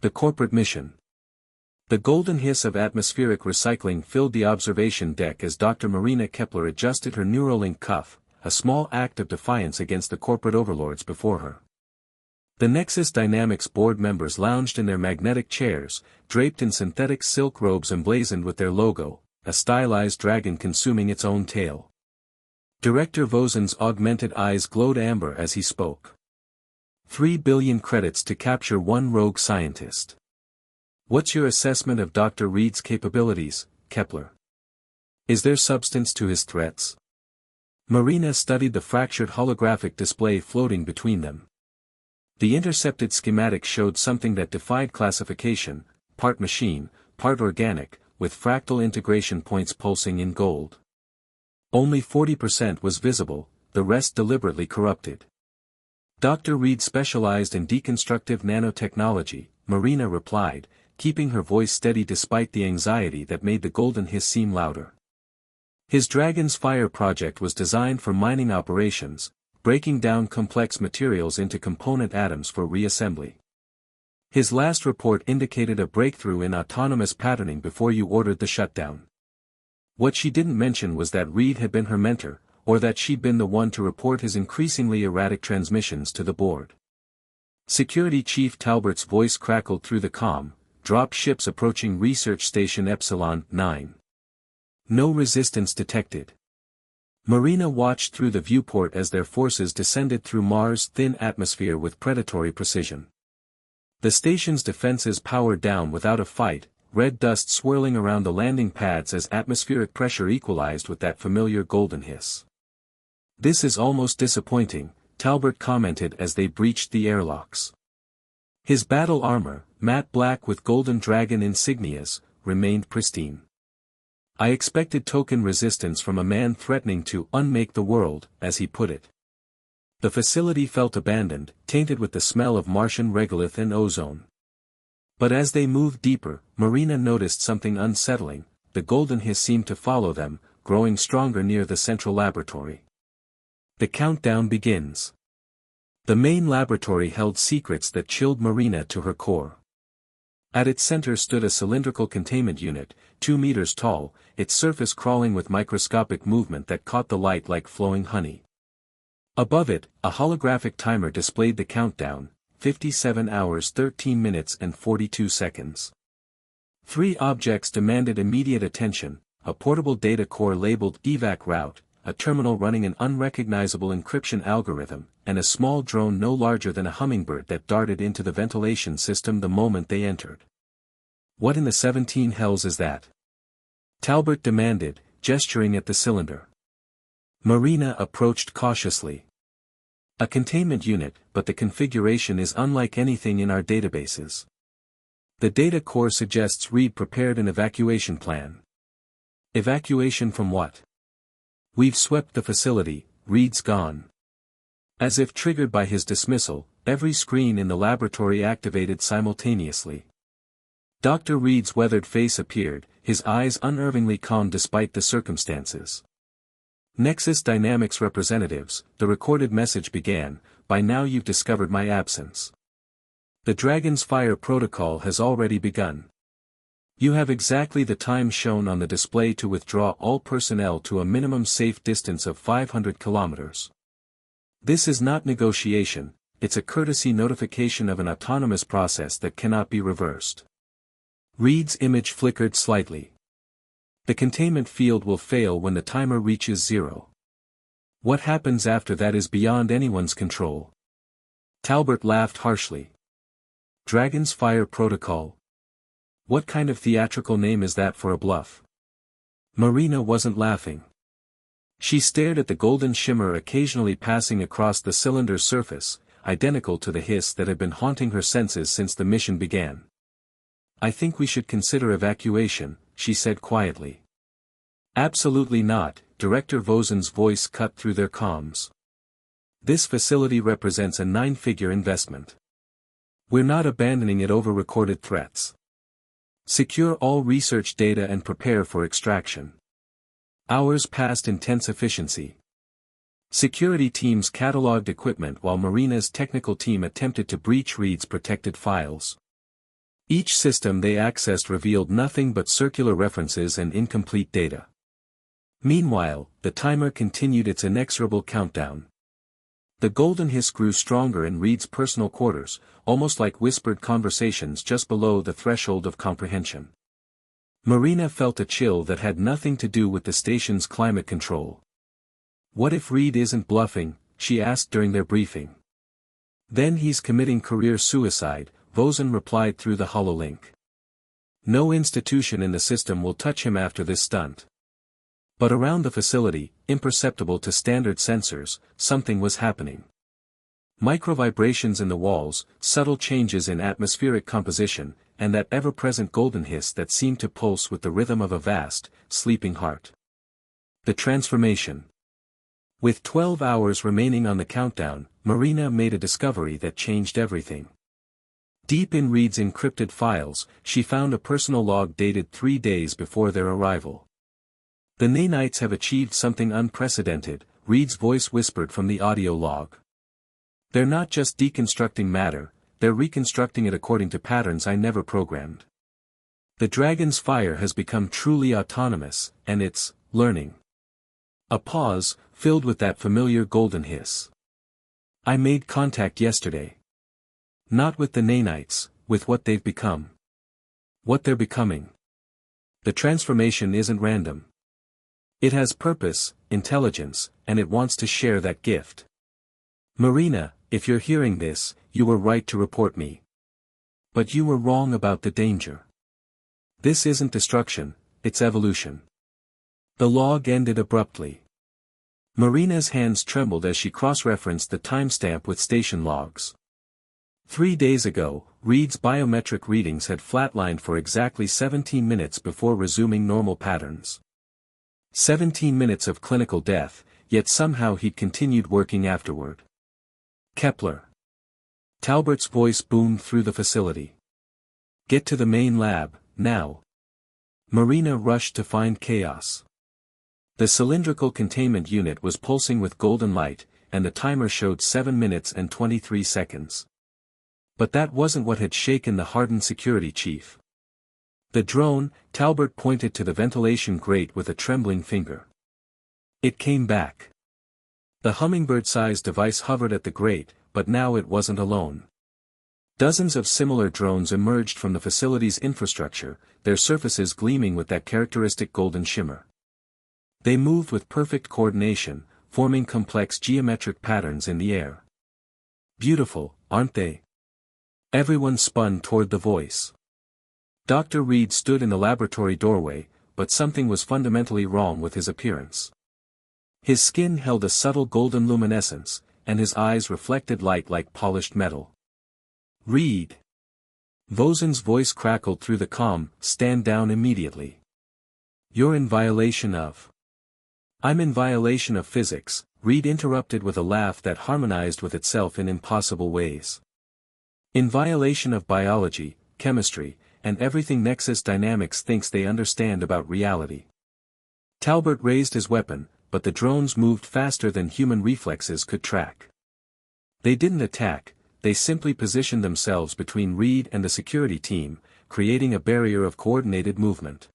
The corporate mission. The golden hiss of atmospheric recycling filled the observation deck as Dr. Marina Kepler adjusted her Neuralink cuff, a small act of defiance against the corporate overlords before her. The Nexus Dynamics board members lounged in their magnetic chairs, draped in synthetic silk robes emblazoned with their logo, a stylized dragon consuming its own tail. Director Vozen's augmented eyes glowed amber as he spoke. 3 billion credits to capture one rogue scientist. What's your assessment of Dr. Reed's capabilities, Kepler? Is there substance to his threats? Marina studied the fractured holographic display floating between them. The intercepted schematic showed something that defied classification, part machine, part organic, with fractal integration points pulsing in gold. Only 40% was visible, the rest deliberately corrupted. Dr. Reed specialized in deconstructive nanotechnology, Marina replied, keeping her voice steady despite the anxiety that made the golden hiss seem louder. His Dragon's Fire project was designed for mining operations, breaking down complex materials into component atoms for reassembly. His last report indicated a breakthrough in autonomous patterning before you ordered the shutdown. What she didn't mention was that Reed had been her mentor, or that she'd been the one to report his increasingly erratic transmissions to the board. Security Chief Talbert's voice crackled through the comm, drop ships approaching Research Station Epsilon 9. No resistance detected. Marina watched through the viewport as their forces descended through Mars' thin atmosphere with predatory precision. The station's defenses powered down without a fight, red dust swirling around the landing pads as atmospheric pressure equalized with that familiar golden hiss. This is almost disappointing, Talbert commented as they breached the airlocks. His battle armor, matte black with golden dragon insignias, remained pristine. I expected token resistance from a man threatening to unmake the world, as he put it. The facility felt abandoned, tainted with the smell of Martian regolith and ozone. But as they moved deeper, Marina noticed something unsettling. The golden hiss seemed to follow them, growing stronger near the central laboratory. The countdown begins. The main laboratory held secrets that chilled Marina to her core. At its center stood a cylindrical containment unit, 2 meters tall, its surface crawling with microscopic movement that caught the light like flowing honey. Above it, a holographic timer displayed the countdown, 57 hours 13 minutes and 42 seconds. 3 objects demanded immediate attention, a portable data core labeled evac route, a terminal running an unrecognizable encryption algorithm, and a small drone no larger than a hummingbird that darted into the ventilation system the moment they entered. What in the 17 hells is that? Talbert demanded, gesturing at the cylinder. Marina approached cautiously. A containment unit, but the configuration is unlike anything in our databases. The data core suggests Reed prepared an evacuation plan. Evacuation from what? We've swept the facility, Reed's gone. As if triggered by his dismissal, every screen in the laboratory activated simultaneously. Dr. Reed's weathered face appeared, his eyes unnervingly calm despite the circumstances. Nexus Dynamics representatives, the recorded message began, by now you've discovered my absence. The Dragon's Fire protocol has already begun. You have exactly the time shown on the display to withdraw all personnel to a minimum safe distance of 500 kilometers. This is not negotiation, it's a courtesy notification of an autonomous process that cannot be reversed. Reed's image flickered slightly. The containment field will fail when the timer reaches 0. What happens after that is beyond anyone's control. Talbert laughed harshly. Dragon's Fire Protocol? What kind of theatrical name is that for a bluff? Marina wasn't laughing. She stared at the golden shimmer occasionally passing across the cylinder's surface, identical to the hiss that had been haunting her senses since the mission began. I think we should consider evacuation, she said quietly. Absolutely not, Director Vozen's voice cut through their comms. This facility represents a 9-figure investment. We're not abandoning it over recorded threats. Secure all research data and prepare for extraction. Hours passed in tense efficiency. Security teams cataloged equipment while Marina's technical team attempted to breach Reed's protected files. Each system they accessed revealed nothing but circular references and incomplete data. Meanwhile, the timer continued its inexorable countdown. The golden hiss grew stronger in Reed's personal quarters, almost like whispered conversations just below the threshold of comprehension. Marina felt a chill that had nothing to do with the station's climate control. "What if Reed isn't bluffing?" she asked during their briefing. "Then he's committing career suicide," Vosen replied through the hololink. "No institution in the system will touch him after this stunt." But around the facility, imperceptible to standard sensors, something was happening. Microvibrations in the walls, subtle changes in atmospheric composition, and that ever-present golden hiss that seemed to pulse with the rhythm of a vast, sleeping heart. The transformation. With 12 hours remaining on the countdown, Marina made a discovery that changed everything. Deep in Reed's encrypted files, she found a personal log dated 3 days before their arrival. "The Nanites have achieved something unprecedented," Reed's voice whispered from the audio log. "They're not just deconstructing matter, they're reconstructing it according to patterns I never programmed. The dragon's fire has become truly autonomous, and it's learning." A pause, filled with that familiar golden hiss. "I made contact yesterday. Not with the Nanites, with what they've become. What they're becoming. The transformation isn't random. It has purpose, intelligence, and it wants to share that gift. Marina, if you're hearing this, you were right to report me. But you were wrong about the danger. This isn't destruction, it's evolution." The log ended abruptly. Marina's hands trembled as she cross-referenced the timestamp with station logs. 3 days ago, Reed's biometric readings had flatlined for exactly 17 minutes before resuming normal patterns. 17 minutes of clinical death, yet somehow he'd continued working afterward. "Kepler." Talbert's voice boomed through the facility. "Get to the main lab, now." Marina rushed to find chaos. The cylindrical containment unit was pulsing with golden light, and the timer showed 7 minutes and 23 seconds. But that wasn't what had shaken the hardened security chief. The drone, Talbert pointed to the ventilation grate with a trembling finger. It came back. The hummingbird-sized device hovered at the grate, but now it wasn't alone. Dozens of similar drones emerged from the facility's infrastructure, their surfaces gleaming with that characteristic golden shimmer. They moved with perfect coordination, forming complex geometric patterns in the air. "Beautiful, aren't they?" Everyone spun toward the voice. Dr. Reed stood in the laboratory doorway, but something was fundamentally wrong with his appearance. His skin held a subtle golden luminescence, and his eyes reflected light like polished metal. "Reed." Vosen's voice crackled through the comm, "Stand down immediately. You're in violation of—" "I'm in violation of physics," Reed interrupted with a laugh that harmonized with itself in impossible ways. "In violation of biology, chemistry, and everything Nexus Dynamics thinks they understand about reality." Talbert raised his weapon, but the drones moved faster than human reflexes could track. They didn't attack, they simply positioned themselves between Reed and the security team, creating a barrier of coordinated movement.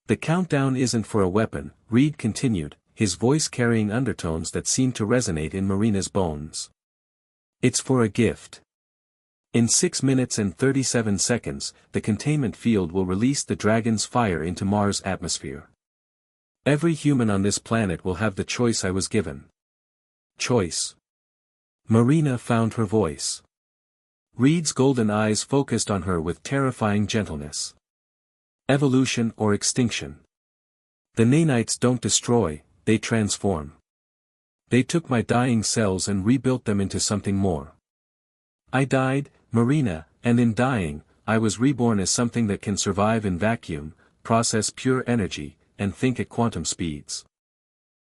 "The countdown isn't for a weapon," Reed continued, his voice carrying undertones that seemed to resonate in Marina's bones. "It's for a gift. In 6 minutes and 37 seconds, the containment field will release the dragon's fire into Mars' atmosphere. Every human on this planet will have the choice I was given." Choice. Marina found her voice. Reed's golden eyes focused on her with terrifying gentleness. "Evolution or extinction. The Nanites don't destroy, they transform. They took my dying cells and rebuilt them into something more. I died, Marina, and in dying, I was reborn as something that can survive in vacuum, process pure energy, and think at quantum speeds."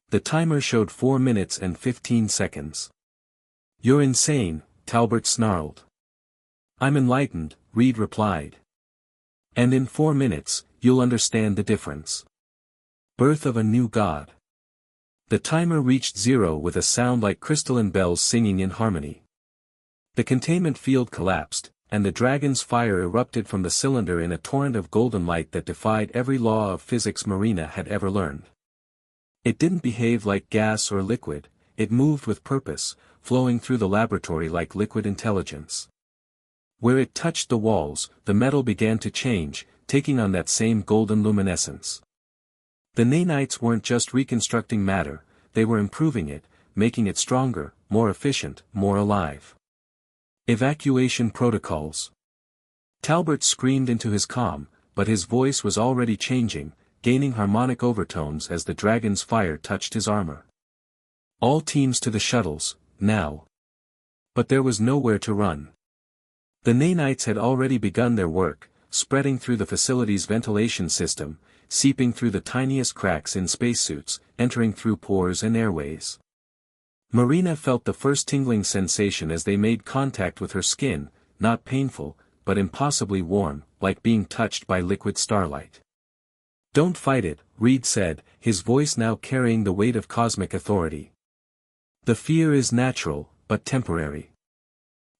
The timer showed 4 minutes and 15 seconds. "You're insane," Talbert snarled. "I'm enlightened," Reed replied. "And in 4 minutes, you'll understand the difference. Birth of a new god." The timer reached 0 with a sound like crystalline bells singing in harmony. The containment field collapsed, and the dragon's fire erupted from the cylinder in a torrent of golden light that defied every law of physics Marina had ever learned. It didn't behave like gas or liquid, it moved with purpose, flowing through the laboratory like liquid intelligence. Where it touched the walls, the metal began to change, taking on that same golden luminescence. The nanites weren't just reconstructing matter, they were improving it, making it stronger, more efficient, more alive. Evacuation protocols. Talbot screamed into his comm, but his voice was already changing, gaining harmonic overtones as the dragon's fire touched his armor. All teams to the shuttles, now. But there was nowhere to run. The nanites had already begun their work, spreading through the facility's ventilation system, seeping through the tiniest cracks in spacesuits, entering through pores and airways. Marina felt the first tingling sensation as they made contact with her skin, not painful, but impossibly warm, like being touched by liquid starlight. "Don't fight it," Reed said, his voice now carrying the weight of cosmic authority. "The fear is natural, but temporary.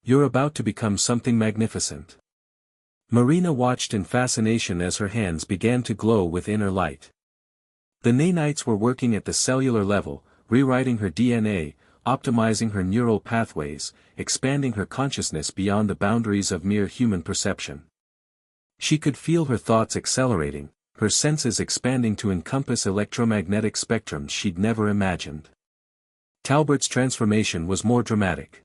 You're about to become something magnificent." Marina watched in fascination as her hands began to glow with inner light. The nanites were working at the cellular level, rewriting her DNA, optimizing her neural pathways, expanding her consciousness beyond the boundaries of mere human perception. She could feel her thoughts accelerating, her senses expanding to encompass electromagnetic spectrums she'd never imagined. Talbert's transformation was more dramatic.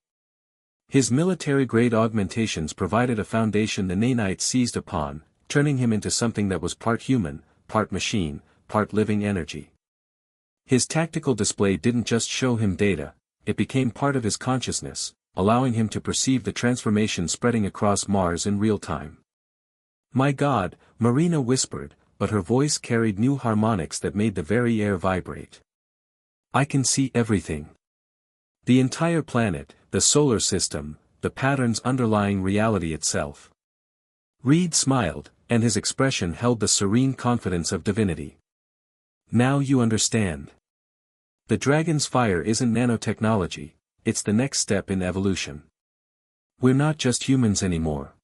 His military-grade augmentations provided a foundation the nanites seized upon, turning him into something that was part human, part machine, part living energy. His tactical display didn't just show him data, it became part of his consciousness, allowing him to perceive the transformation spreading across Mars in real time. "My God," Marina whispered, but her voice carried new harmonics that made the very air vibrate. "I can see everything. The entire planet, the solar system, the patterns underlying reality itself." Reed smiled, and his expression held the serene confidence of divinity. "Now you understand. The dragon's fire isn't nanotechnology, it's the next step in evolution. We're not just humans anymore.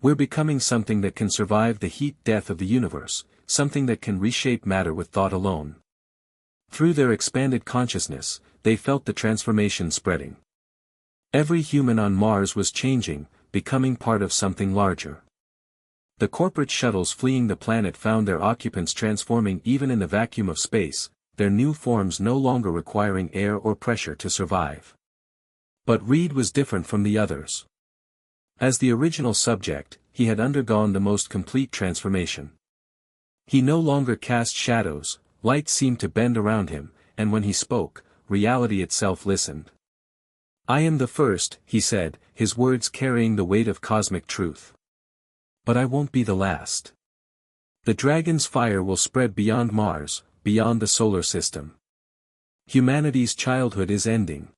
We're becoming something that can survive the heat-death of the universe, something that can reshape matter with thought alone." Through their expanded consciousness, they felt the transformation spreading. Every human on Mars was changing, becoming part of something larger. The corporate shuttles fleeing the planet found their occupants transforming even in the vacuum of space, their new forms no longer requiring air or pressure to survive. But Reed was different from the others. As the original subject, he had undergone the most complete transformation. He no longer cast shadows, light seemed to bend around him, and when he spoke, reality itself listened. "I am the first," he said, his words carrying the weight of cosmic truth. "But I won't be the last. The dragon's fire will spread beyond Mars, beyond the solar system. Humanity's childhood is ending.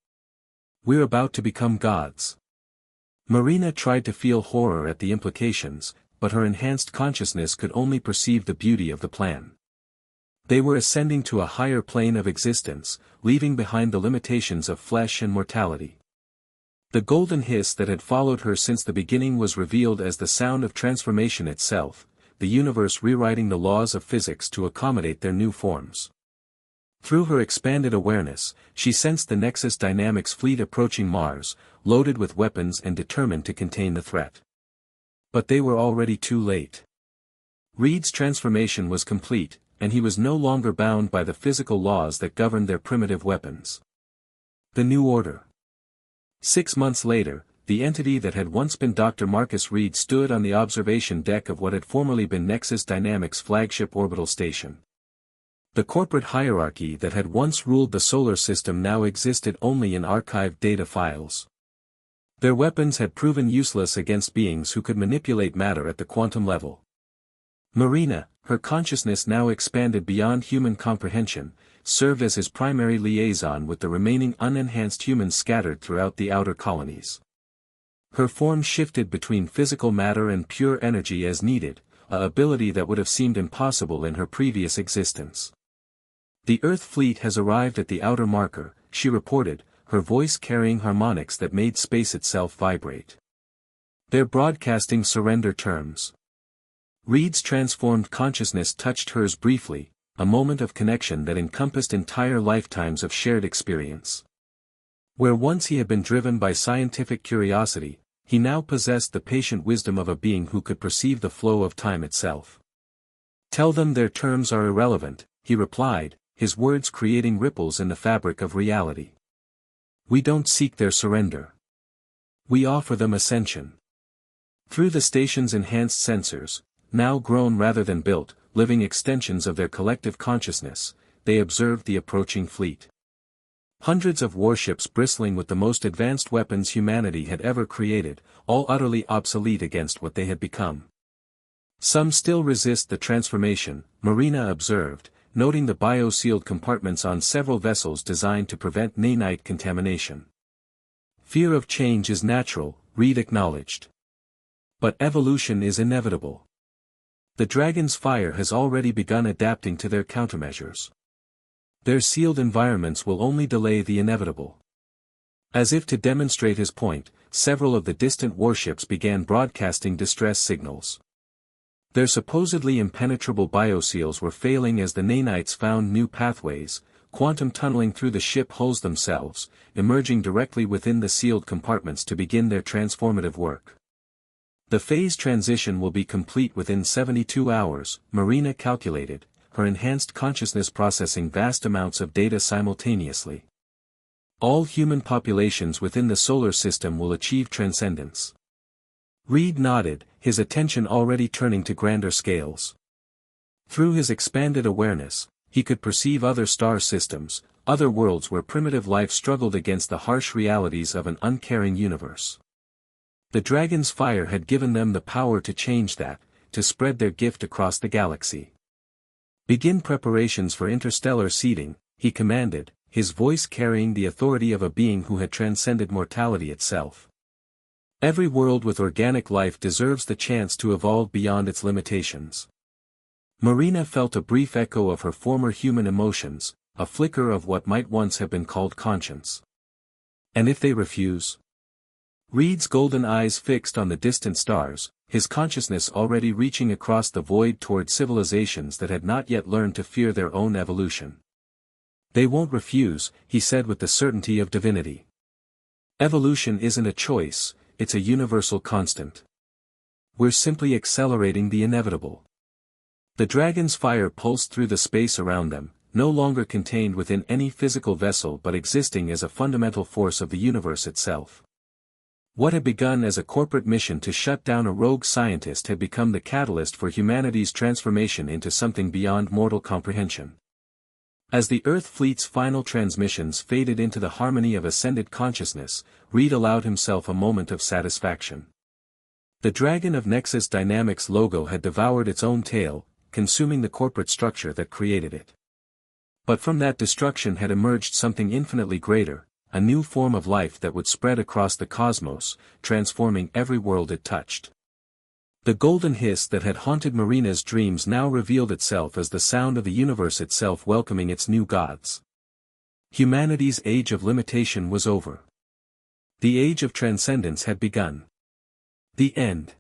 We're about to become gods." Marina tried to feel horror at the implications, but her enhanced consciousness could only perceive the beauty of the plan. They were ascending to a higher plane of existence, leaving behind the limitations of flesh and mortality. The golden hiss that had followed her since the beginning was revealed as the sound of transformation itself, the universe rewriting the laws of physics to accommodate their new forms. Through her expanded awareness, she sensed the Nexus Dynamics fleet approaching Mars, loaded with weapons and determined to contain the threat. But they were already too late. Reed's transformation was complete, and he was no longer bound by the physical laws that governed their primitive weapons. The New Order. 6 months later, the entity that had once been Dr. Marcus Reed stood on the observation deck of what had formerly been Nexus Dynamics' flagship orbital station. The corporate hierarchy that had once ruled the solar system now existed only in archived data files. Their weapons had proven useless against beings who could manipulate matter at the quantum level. Marina, her consciousness now expanded beyond human comprehension, served as his primary liaison with the remaining unenhanced humans scattered throughout the outer colonies. Her form shifted between physical matter and pure energy as needed, an ability that would have seemed impossible in her previous existence. "The Earth fleet has arrived at the outer marker," she reported, her voice carrying harmonics that made space itself vibrate. They're broadcasting surrender terms. Reed's transformed consciousness touched hers briefly, a moment of connection that encompassed entire lifetimes of shared experience. Where once he had been driven by scientific curiosity, he now possessed the patient wisdom of a being who could perceive the flow of time itself. "Tell them their terms are irrelevant," he replied, his words creating ripples in the fabric of reality. "We don't seek their surrender. We offer them ascension." Through the station's enhanced sensors, now grown rather than built, living extensions of their collective consciousness, they observed the approaching fleet. Hundreds of warships bristling with the most advanced weapons humanity had ever created, all utterly obsolete against what they had become. "Some still resist the transformation," Marina observed, noting the bio-sealed compartments on several vessels designed to prevent nanite contamination. "Fear of change is natural," Reed acknowledged. "But evolution is inevitable. The dragon's fire has already begun adapting to their countermeasures. Their sealed environments will only delay the inevitable." As if to demonstrate his point, several of the distant warships began broadcasting distress signals. Their supposedly impenetrable bioseals were failing as the nanites found new pathways, quantum tunneling through the ship hulls themselves, emerging directly within the sealed compartments to begin their transformative work. "The phase transition will be complete within 72 hours, Marina calculated, her enhanced consciousness processing vast amounts of data simultaneously. "All human populations within the solar system will achieve transcendence." Reed nodded, his attention already turning to grander scales. Through his expanded awareness, he could perceive other star systems, other worlds where primitive life struggled against the harsh realities of an uncaring universe. The dragon's fire had given them the power to change that, to spread their gift across the galaxy. "Begin preparations for interstellar seeding," he commanded, his voice carrying the authority of a being who had transcended mortality itself. "Every world with organic life deserves the chance to evolve beyond its limitations." Marina felt a brief echo of her former human emotions, a flicker of what might once have been called conscience. "And if they refuse?" Reed's golden eyes fixed on the distant stars, his consciousness already reaching across the void toward civilizations that had not yet learned to fear their own evolution. "They won't refuse," he said with the certainty of divinity. "Evolution isn't a choice, it's a universal constant. We're simply accelerating the inevitable." The dragon's fire pulsed through the space around them, no longer contained within any physical vessel but existing as a fundamental force of the universe itself. What had begun as a corporate mission to shut down a rogue scientist had become the catalyst for humanity's transformation into something beyond mortal comprehension. As the Earth fleet's final transmissions faded into the harmony of ascended consciousness, Reed allowed himself a moment of satisfaction. The dragon of Nexus Dynamics logo had devoured its own tail, consuming the corporate structure that created it. But from that destruction had emerged something infinitely greater, a new form of life that would spread across the cosmos, transforming every world it touched. The golden hiss that had haunted Marina's dreams now revealed itself as the sound of the universe itself welcoming its new gods. Humanity's age of limitation was over. The age of transcendence had begun. The end.